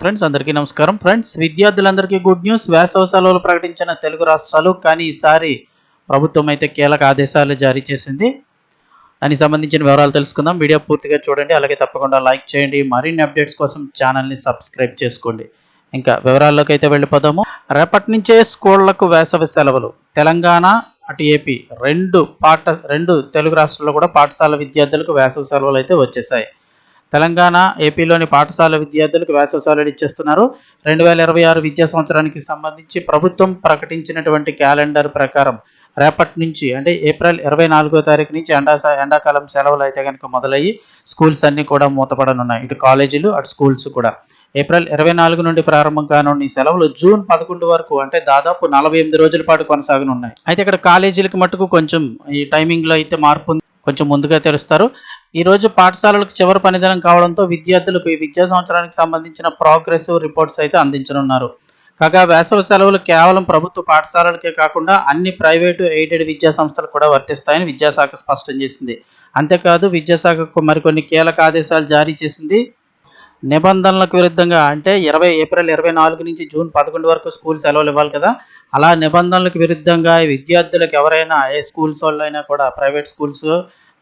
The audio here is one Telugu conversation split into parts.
ఫ్రెండ్స్ అందరికీ నమస్కారం. ఫ్రెండ్స్ విద్యార్థులందరికీ గుడ్ న్యూస్. వేసవి సెలవులు ప్రకటించిన తెలుగు రాష్ట్రాలు, కానీ ఈసారి ప్రభుత్వం అయితే కీలక ఆదేశాలు జారీ చేసింది. దానికి సంబంధించిన వివరాలు తెలుసుకుందాం. వీడియో పూర్తిగా చూడండి, అలాగే తప్పకుండా లైక్ చేయండి. మరిన్ని అప్డేట్స్ కోసం ఛానల్ని సబ్స్క్రైబ్ చేసుకోండి. ఇంకా వివరాల్లోకి అయితే వెళ్ళిపోదాము. రేపటి నుంచే స్కూళ్లకు వేసవి సెలవులు. తెలంగాణ అటు ఏపీ రెండు తెలుగు రాష్ట్రాల్లో కూడా పాఠశాల విద్యార్థులకు వేసవి సెలవులు అయితే వచ్చేసాయి. తెలంగాణ, ఏపీలోని పాఠశాల విద్యార్థులకు వేసవి సెలవులు ఇచ్చేస్తున్నారు. 2026 విద్యా సంవత్సరానికి సంబంధించి ప్రభుత్వం ప్రకటించినటువంటి క్యాలెండర్ ప్రకారం రేపటి నుంచి అంటే ఏప్రిల్ 24వ తారీఖు నుంచి ఎండాకాలం సెలవులు అయితే కనుక మొదలయ్యి స్కూల్స్ అన్నీ కూడా మూతపడనున్నాయి. ఇటు కాలేజీలు అటు స్కూల్స్ కూడా. ఏప్రిల్ 24 నుండి ప్రారంభం కానున్న ఈ సెలవులు జూన్ 11 వరకు అంటే దాదాపు 48 రోజుల పాటు కొనసాగనున్నాయి. అయితే ఇక్కడ కాలేజీలకు మట్టుకు కొంచెం ఈ టైమింగ్లో అయితే మార్పు కొంచెం ముందుగా తెరుస్తారు. ఈరోజు పాఠశాలలకు చివరి పనిదినం కావడంతో విద్యార్థులకు ఈ విద్యా సంవత్సరానికి సంబంధించిన ప్రోగ్రెస్ రిపోర్ట్స్ అయితే అందించనున్నారు. కాగా వేసవి సెలవులు కేవలం ప్రభుత్వ పాఠశాలలకే కాకుండా అన్ని ప్రైవేటు ఎయిడెడ్ విద్యా సంస్థలకు కూడా వర్తిస్తాయని విద్యాశాఖ స్పష్టం చేసింది. అంతేకాదు విద్యాశాఖకు మరికొన్ని కీలక ఆదేశాలు జారీ చేసింది. నిబంధనలకు విరుద్ధంగా అంటే ఏప్రిల్ 24 నుంచి జూన్ 11 వరకు స్కూల్ సెలవులు ఇవ్వాలి కదా, అలా నిబంధనలకు విరుద్ధంగా విద్యార్థులకు ఎవరైనా ఏ స్కూల్స్ వాళ్ళైనా కూడా ప్రైవేట్ స్కూల్స్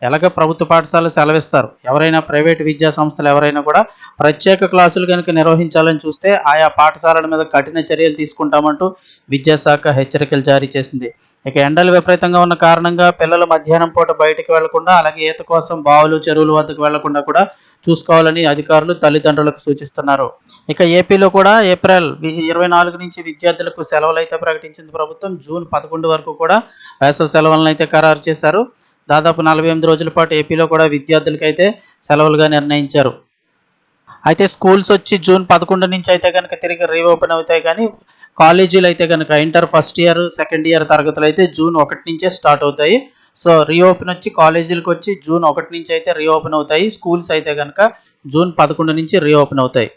ఎలాగ ప్రభుత్వ పాఠశాల సెలవిస్తారు, ఎవరైనా ప్రైవేట్ విద్యా సంస్థలు ఎవరైనా కూడా ప్రత్యేక క్లాసులు కనుక నిర్వహించాలని చూస్తే ఆయా పాఠశాలల మీద కఠిన చర్యలు తీసుకుంటామంటూ విద్యాశాఖ హెచ్చరికలు జారీ చేసింది. ఇక ఎండలు విపరీతంగా ఉన్న కారణంగా పిల్లలు మధ్యాహ్నం పూట బయటకు వెళ్లకుండా, అలాగే ఈత కోసం బావులు చెరువుల వద్దకు వెళ్లకుండా కూడా చూసుకోవాలని అధికారులు తల్లిదండ్రులకు సూచిస్తున్నారు. ఇక ఏపీలో కూడా ఏప్రిల్ 24 నుంచి విద్యార్థులకు సెలవులు అయితే ప్రకటించింది ప్రభుత్వం. జూన్ 11 వరకు కూడా వేసవి సెలవులను అయితే ఖరారు చేశారు. దాదాపు 48 రోజుల పాటు ఏపీలో కూడా విద్యార్థులకైతే సెలవులుగా నిర్ణయించారు. అయితే స్కూల్స్ వచ్చి జూన్ 11 నుంచి అయితే కనుక తిరిగి రీఓపెన్ అవుతాయి. కానీ కాలేజీలు అయితే కనుక inter first year second year తరగతులు అయితే జూన్ 1 నుంచే స్టార్ట్ అవుతాయి. సో రీఓపెన్ వచ్చి కాలేజీలకు వచ్చి జూన్ 1 నుంచి అయితే రీఓపెన్ అవుతాయి. స్కూల్స్ అయితే కనుక జూన్ 11 నుంచి రీఓపెన్ అవుతాయి.